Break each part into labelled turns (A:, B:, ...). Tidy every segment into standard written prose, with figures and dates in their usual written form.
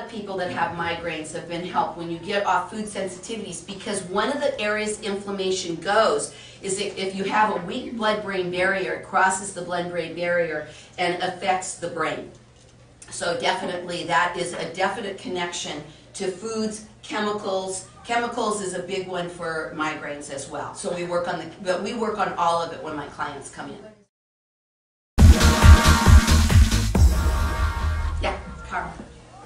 A: of people that have migraines have been helped when you get off food sensitivities, because one of the areas inflammation goes is if you have a weak blood-brain barrier, it crosses the blood-brain barrier and affects the brain. So definitely that is a definite connection to foods, chemicals. Chemicals is a big one for migraines as well. So we work on all of it when my clients come in. Yeah, Carl.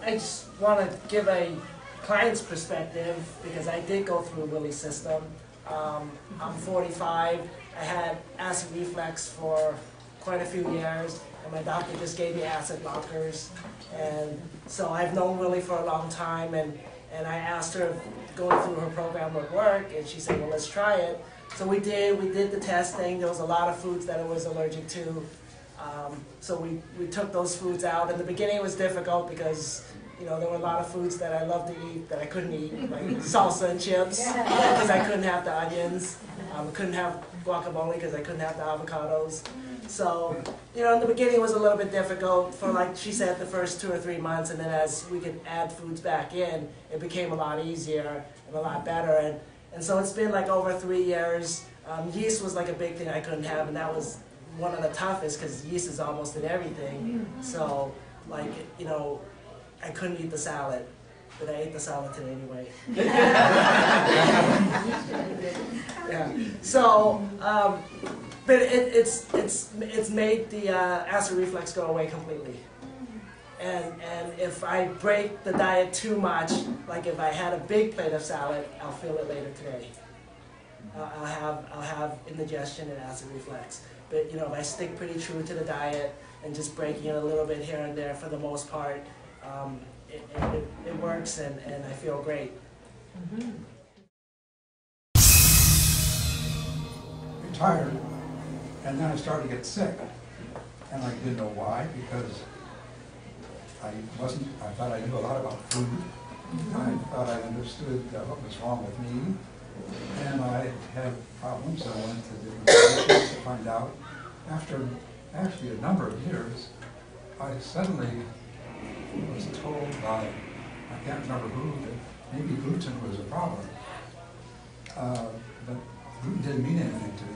B: I just want to give a client's perspective because I did go through Willie's system. I'm 45. I had acid reflux for quite a few years, and my doctor just gave me acid blockers. And so I've known Willie for a long time, and I asked her if going through her program would work, and she said, well, let's try it. So we did the testing. There was a lot of foods that I was allergic to. So we took those foods out. In the beginning it was difficult because there were a lot of foods that I loved to eat that I couldn't eat, like salsa and chips, because I couldn't have the onions. I couldn't have guacamole because I couldn't have the avocados. So, in the beginning it was a little bit difficult for, like she said, the first 2 or 3 months, and then as we could add foods back in, it became a lot easier and a lot better. And so it's been like over 3 years. Yeast was like a big thing I couldn't have, and that was one of the toughest because yeast is almost in everything. So, like, I couldn't eat the salad, but I ate the salad today anyway. Yeah. So, but it's made the acid reflux go away completely. And if I break the diet too much, like if I had a big plate of salad, I'll feel it later today. I'll have indigestion and acid reflux. But if I stick pretty true to the diet and just breaking it a little bit here and there, for the most part, it works, and I feel great.
C: Mm-hmm. Retired, and then I started to get sick, and I didn't know why, because I thought I knew a lot about food. I thought I understood what was wrong with me, and I had problems. I went to different physicians to find out. After actually a number of years, I suddenly was told by, I can't remember who, that maybe gluten was a problem. But gluten didn't mean anything to me.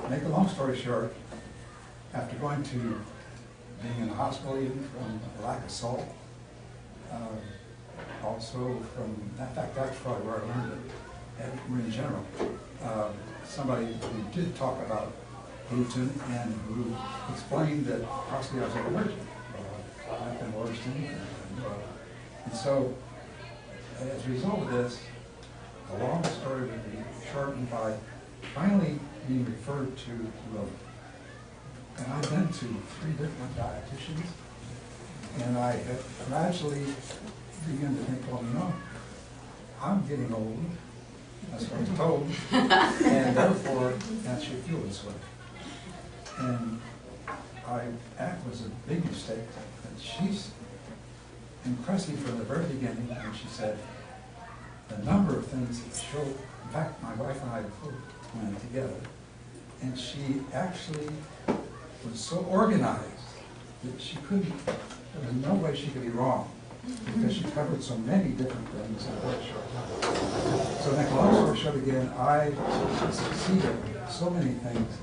C: Make a long story short, after going to being in the hospital even from a lack of salt, also from, in fact, that's probably where I learned it in general. Somebody who did talk about gluten and who explained that possibly I was allergic. I've been allergic to anything. And so, as a result of this, the long story would be shortened by finally being referred to Willie. And I've been to 3 different dietitians, and I have gradually begun to think, well, I'm getting old. That's what I was told, and therefore that should feel this way. And that was a big mistake. And she's impressed me from the very beginning, and she said the number of things that show. In fact, my wife and I both went together, and she actually was so organized that she couldn't. There was no way she could be wrong, because she covered so many different things in a very short time. So, make a long story short again, I succeeded in so many things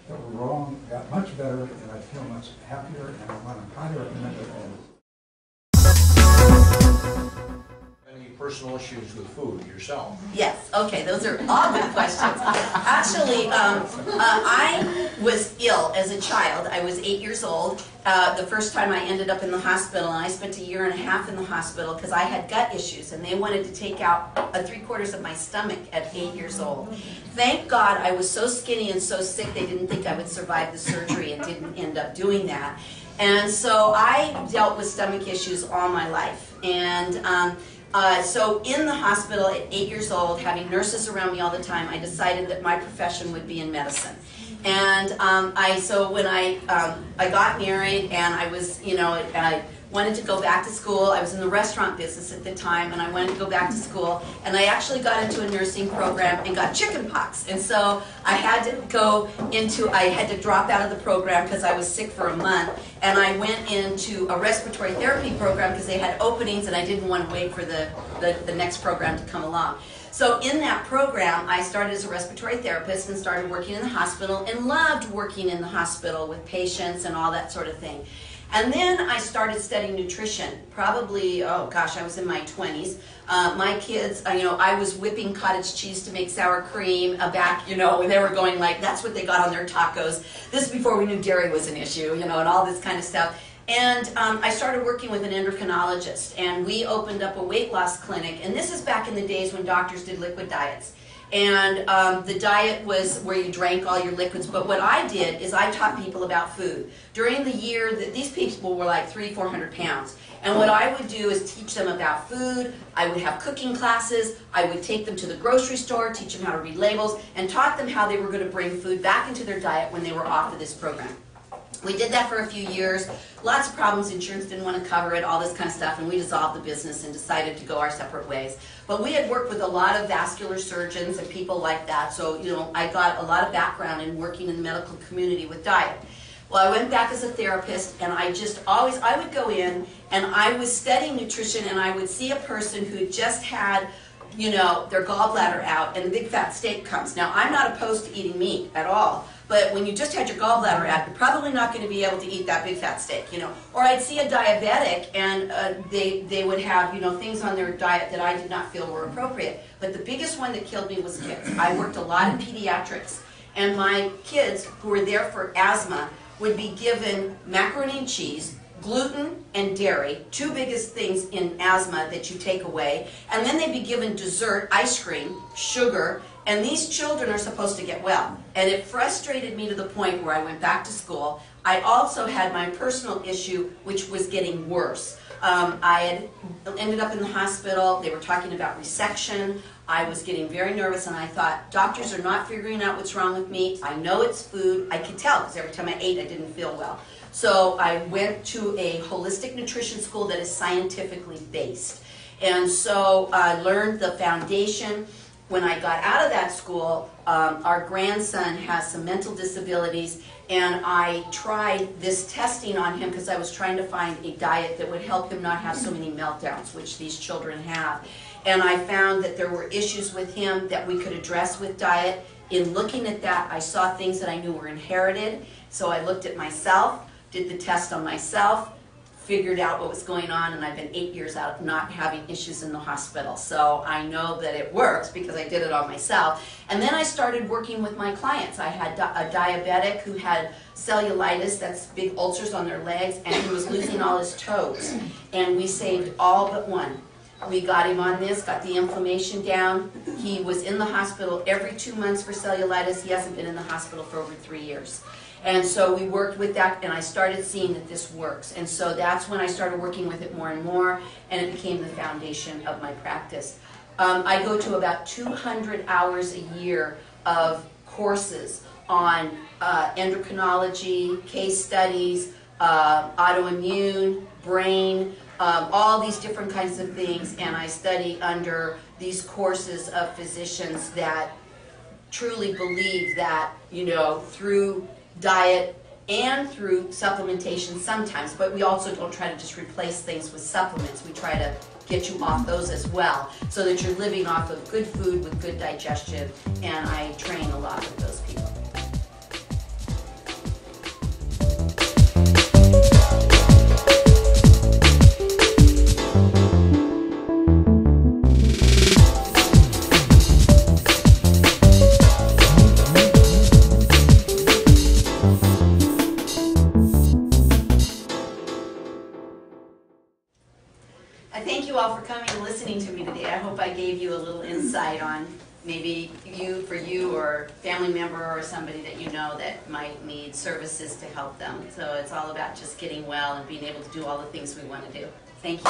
C: that were wrong, got much better, and I feel much happier, and I want to highly recommend it.
D: Any personal issues with food yourself?
A: Yes, okay, those are all good questions. Actually, I was ill as a child. I was 8 years old. The first time I ended up in the hospital, and I spent 1.5 years in the hospital because I had gut issues, and they wanted to take out 3/4 of my stomach at 8 years old. Thank God I was so skinny and so sick they didn't think I would survive the surgery and didn't end up doing that. And so I dealt with stomach issues all my life. And so in the hospital at 8 years old, having nurses around me all the time, I decided that my profession would be in medicine. And so when I got married, and I was, wanted to go back to school. I was in the restaurant business at the time, and I wanted to go back to school. And I actually got into a nursing program and got chicken pox. And so I had to drop out of the program because I was sick for a month. And I went into a respiratory therapy program because they had openings, and I didn't want to wait for the next program to come along. So in that program, I started as a respiratory therapist and started working in the hospital and loved working in the hospital with patients and all that sort of thing. And then I started studying nutrition, probably, oh gosh, I was in my 20s. My kids, I was whipping cottage cheese to make sour cream back, and they were going like, that's what they got on their tacos. This is before we knew dairy was an issue, and all this kind of stuff. And I started working with an endocrinologist, and we opened up a weight loss clinic. And this is back in the days when doctors did liquid diets. And the diet was where you drank all your liquids. But what I did is I taught people about food. During the year, these people were like 300-400 pounds. And what I would do is teach them about food. I would have cooking classes. I would take them to the grocery store, teach them how to read labels, and taught them how they were going to bring food back into their diet when they were off of this program. We did that for a few years. Lots of problems. Insurance didn't want to cover it, all this kind of stuff, and we dissolved the business and decided to go our separate ways. But we had worked with a lot of vascular surgeons and people like that, so I got a lot of background in working in the medical community with diet. Well, I went back as a therapist, and I would go in, and I was studying nutrition, and I would see a person who just had their gallbladder out, and the big fat steak comes. Now, I'm not opposed to eating meat at all, but when you just had your gallbladder out, you're probably not going to be able to eat that big fat steak, Or I'd see a diabetic, and they would have, things on their diet that I did not feel were appropriate. But the biggest one that killed me was kids. I worked a lot in pediatrics, and my kids who were there for asthma would be given macaroni and cheese, gluten and dairy, two biggest things in asthma that you take away, and then they'd be given dessert, ice cream, sugar, and these children are supposed to get well. And it frustrated me to the point where I went back to school. I also had my personal issue, which was getting worse. I had ended up in the hospital. They were talking about resection. I was getting very nervous, and I thought, doctors are not figuring out what's wrong with me. I know it's food. I could tell because every time I ate, I didn't feel well. So I went to a holistic nutrition school that is scientifically based. And so I learned the foundation. When I got out of that school, our grandson has some mental disabilities, and I tried this testing on him because I was trying to find a diet that would help him not have so many meltdowns, which these children have. And I found that there were issues with him that we could address with diet. In looking at that, I saw things that I knew were inherited. So I looked at myself, did the test on myself, figured out what was going on, and I've been 8 years out of not having issues in the hospital. So I know that it works because I did it on myself. And then I started working with my clients. I had a diabetic who had cellulitis, that's big ulcers on their legs, and he was losing all his toes. And we saved all but one. We got him on this, got the inflammation down. He was in the hospital every 2 months for cellulitis. He hasn't been in the hospital for over 3 years. And so we worked with that, and I started seeing that this works. And so that's when I started working with it more and more, and it became the foundation of my practice. I go to about 200 hours a year of courses on endocrinology, case studies, autoimmune, brain, all these different kinds of things, and I study under these courses of physicians that truly believe that, through diet and through supplementation sometimes, but we also don't try to just replace things with supplements. We try to get you off those as well so that you're living off of good food with good digestion, and I train a lot of those people. To me today. I hope I gave you a little insight on maybe for you or family member or somebody that you know that might need services to help them. So it's all about just getting well and being able to do all the things we want to do. Thank you.